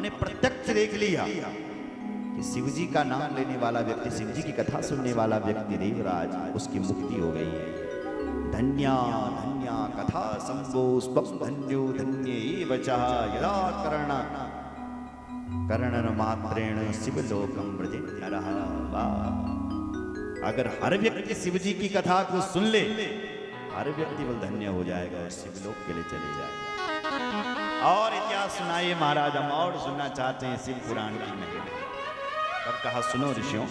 हमने प्रत्यक्ष देख लिया कि शिव जी का नाम लेने वाला व्यक्ति, शिव जी की कथा सुनने वाला व्यक्ति देवराज, उसकी मुक्ति हो गई है। धन्या धन्या कथा संबोस्पम धन्यो धन्य वचः यदा कर्ण मात्रेण शिवलोकम व्रजे नरः। अगर हर व्यक्ति शिव जी की कथा को सुन ले, हर व्यक्ति बल धन्य हो जाएगा और शिवलोक के लिए चले जाएगा। और इतिहास सुनाइए महाराज, हम और सुनना चाहते हैं शिव पुराण की महिमा। तब कहा सुनो ऋषियों,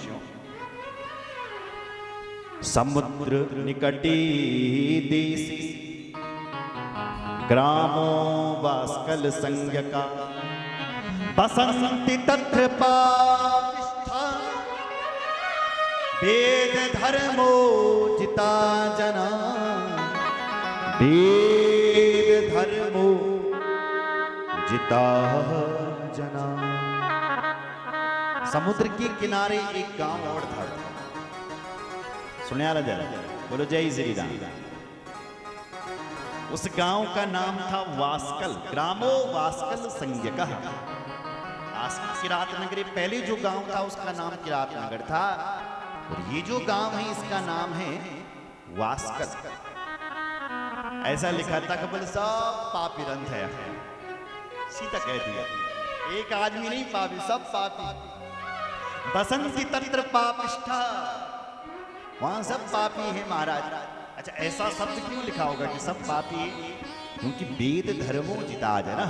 समुद्र निकटे देसी ग्रामो वास्कल संज्ञका बसंति तत्र पापिष्ठा वेद धर्मो जिता जना, वेद धर्मो जिता जना। समुद्र के किनारे एक गांव और था, सुनिया जरा, बोलो जय श्री राम। उस गांव का नाम था वास्कल, ग्रामो वास्कल संज्ञकः। किरात नगरी, पहले जो गांव था उसका नाम किरात नगर था, और ये जो गांव है इसका नाम है वास्कल। ऐसा लिखा था कि बोले सब पापी रंध है, सीता कह दिया, एक आदमी नहीं पापी, सब पापी। बसंती तंत्र पापिष्ठा, वहां सब पापी है महाराज। अच्छा, ऐसा शब्द क्यों लिखा होगा कि सब पापी है? क्योंकि वेद धर्मों जिता जना,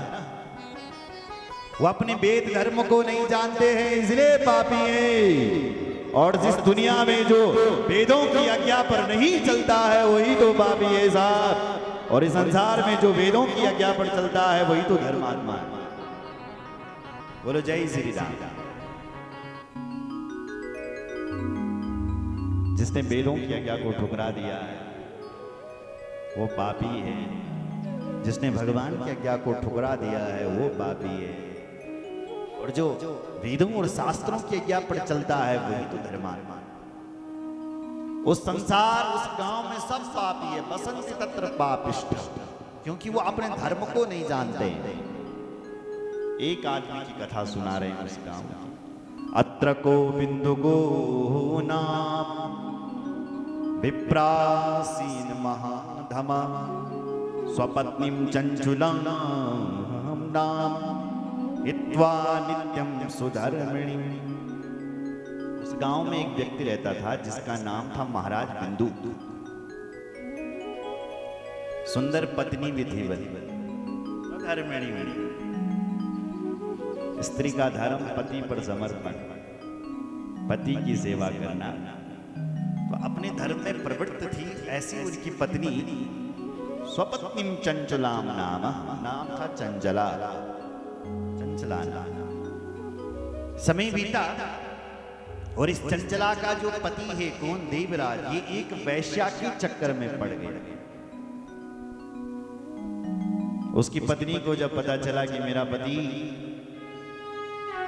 वो अपने वेद धर्म को नहीं जानते हैं इसलिए पापी है। और जिस दुनिया में जो वेदों की आज्ञा पर नहीं चलता है वही तो पापी है साहब, और इस संसार में जो वेदों की आज्ञा पर चलता है वही तो धर्मात्मा है। बोलो जय श्री राम। जिसने वेदों की आज्ञा को ठुकरा दिया है वो पापी है, जिसने भगवान की आज्ञा को ठुकरा दिया है वो पापी है, और जो वेदों और शास्त्रों की आज्ञा पर चलता है वही तो धर्मात्मा। उस संसार, उस गांव में सब पापी है। बसंति तत्र पापिष्ठ, क्योंकि वो अपने धर्म को नहीं जानते। एक आदमी की कथा सुना रहे हैं उस गांव की। अत्र को बिंदु गो नाम विप्रासीन महाधमा स्वपत्नीम चंचुलाम नाम हित्वा नित्यम सुधर्मिणी। उस गांव में एक व्यक्ति रहता था जिसका नाम था महाराज बिंदु। सुंदर पत्नी भी थी, धर्मिणी। स्त्री का धर्म पति पर समर्पण, पति की सेवा करना। तो अपने धर्म में प्रवृत्त थी। ऐसी उनकी पत्नी स्वपत्नीम चंचलाम नाम था चंचला। समय बीता और इस चंचला का जो पति है कौन, देवराज, ये एक वैश्या के चक्कर में पड़ गए। उसकी पत्नी को जब पता चला कि मेरा पति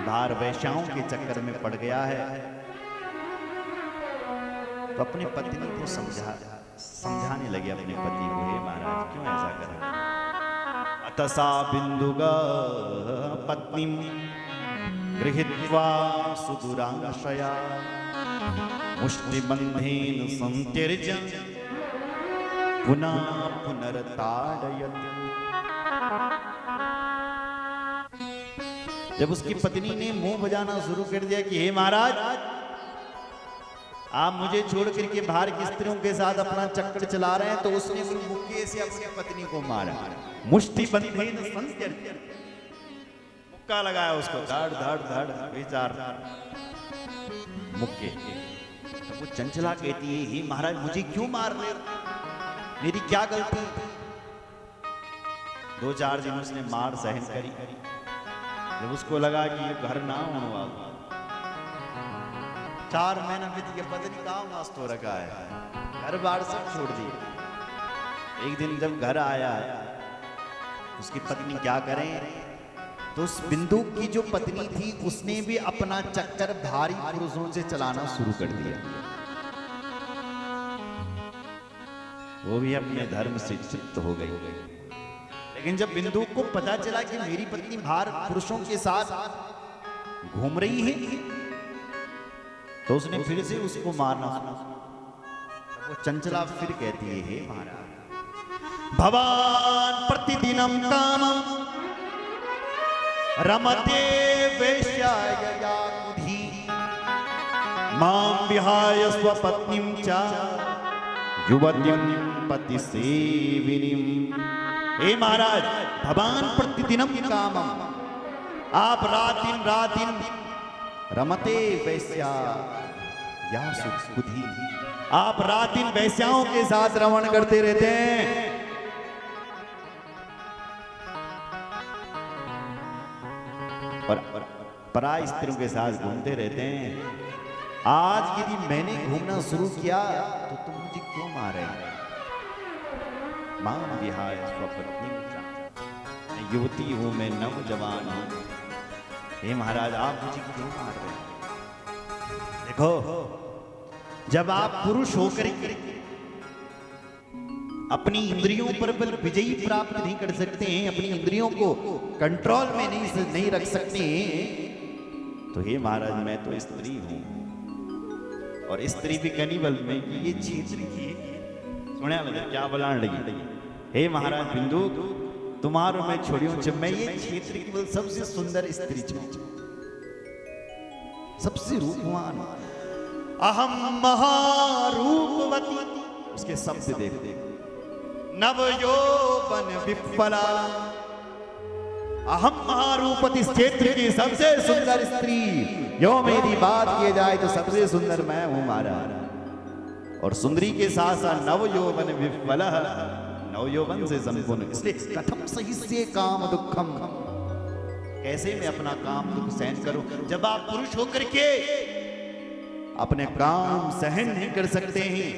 बाहर वैश्याओं के चक्कर में पड़ गया है, तो अपनी पत्नी को समझाने लगे अपने पति को, हे महाराज क्यों ऐसा कर रहे हैं? अतसा बिंदुगा पत्नी गृहीत्वा सुदूरांगशया मुष्टिबंधेन संत्यज्य पुनः पुनर्ताडयत्। जब उसकी पत्नी ने मुंह बजाना शुरू कर दिया कि हे महाराज आप मुझे छोड़ करके बाहर की स्त्रियों के साथ अपना चक्कर चला रहे हैं, तो उसने मुक्के से अपनी पत्नी को मारा। मुष्टि बंधेन संत्यज्य, मुक्का लगाया उसको, धाड़ धाड़ धाड़ बेचार मुक्के। तो वो चंचला कहती है, हे महाराज मुझे क्यों मार रहे हो, मेरी क्या गलती? 2-4 दिन उसने मार सहन करी। जब उसको लगा कि ये घर ना होने वाला, 4 महीना बीत गया, पता नहीं कहाँ मस्त हो रखा है, घर बार सब छोड़ दिए। एक दिन जब घर आया, उसकी पत्नी क्या करें, तो उस बिंदु की जो पत्नी थी उसने भी अपना चक्कर भारी पुरुषों से चलाना शुरू कर दिया। वो भी अपने धर्म से चित्त हो गई। लेकिन जब बिंदु को पता चला कि मेरी पत्नी बाहर पुरुषों के साथ घूम रही है, तो उसने फिर से उसको मारना। वो चंचला फिर कहती है, हे महाराज, भवान प्रतिदिनम कामम रमते वेश्याया कुधी मां विहाय स्वपत्नीं च युवतीं पति सेविनीं। हे महाराज, भवान प्रतिदिनम कामम, आप रात दिन रमते वैश्या या सुखुधी, आप रात दिन वैश्याओं के साथ रमण करते रहते हैं। और पराई स्त्रियों के साथ घूमते रहते हैं। आज यदि मैंने घूमना शुरू किया तो तुम मुझे क्यों मारे? मां विहाय स्वपत्नीं च, मैं युवती हूं, मैं नौजवान हूं। हे महाराज, आप मुझे क्यों मार रहे हैं? देखो, जब आप पुरुष होकर अपनी इंद्रियों पर विजयी प्राप्त नहीं कर सकते हैं, अपनी इंद्रियों को कंट्रोल में नहीं रख सकते, तो हे महाराज, मैं तो स्त्री हूं, और स्त्री भी कनिबल में ये क्षेत्र की सुने क्या बोलाने लगी। हे महाराज बिंदु, तुम्हारो मैं छोड़ियों जब मैं ये क्षेत्र की सबसे सुंदर स्त्री छू, सबसे रूपवान, अहम महारूपवती, उसके शब्द देख नव यौवन विफला, अहम महारूपवती, क्षेत्र की सबसे सुंदर स्त्री। यो मेरी बात किए जाए तो सबसे सुंदर मैं हूं महाराज। और सुंदरी के साथ साथ नव यौवन विफला, नव यौवन से संपूर्ण। इसलिए कथम सही से काम दुखम, कैसे मैं अपना काम दुख सहन करूं? जब आप पुरुष होकर के अपने काम सहन नहीं कर सकते हैं,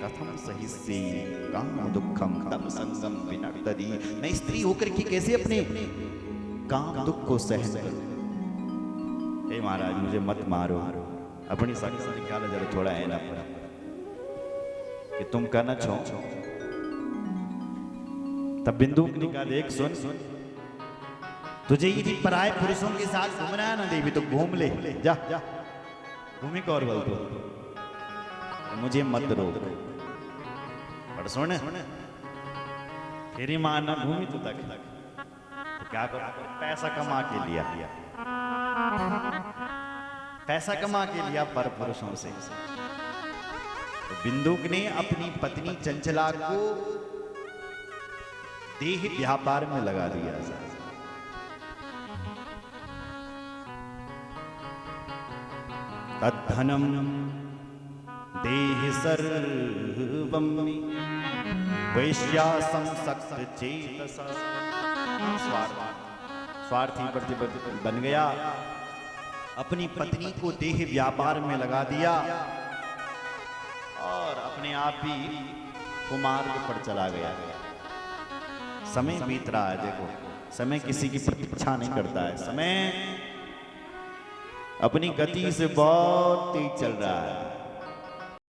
कथम सही से काम दुखम तम संगम विनर्तदी, मैं स्त्री होकर के कैसे अपने काम दुख को सहन करूं? हे महाराज, मुझे मत मारो, अपनी शक्ति निकालो जरा, थोड़ा है ना कि तुम करना चाहो। तब बिंदु निकाल, एक सुन, तुझे यदि पराये पुरुषों के साथ घूमना है ना देवी, तो घूम ले, जा घूमी को और बोल दो, मुझे मत रोक। पर सुन, तेरी मां ना घूमी तो तक तो क्या करो? पैसा कमा के लिया, पैसा कमा के लिया पर पुरुषों से। तो बिंदुक ने अपनी पत्नी चंचला को देह व्यापार में लगा दिया। तद्धनम देह सर्वम वैश्या संसक्त चेतसा, स्वार्थी प्रतिपत्ति बन गया, अपनी पत्नी को देह व्यापार में लगा दिया और अपने आप ही कुमार्ग पर चला गया। समय बीत रहा है, देखो समय किसी की प्रतीक्षा नहीं करता है, समय अपनी गति से बहुत तेज चल रहा है।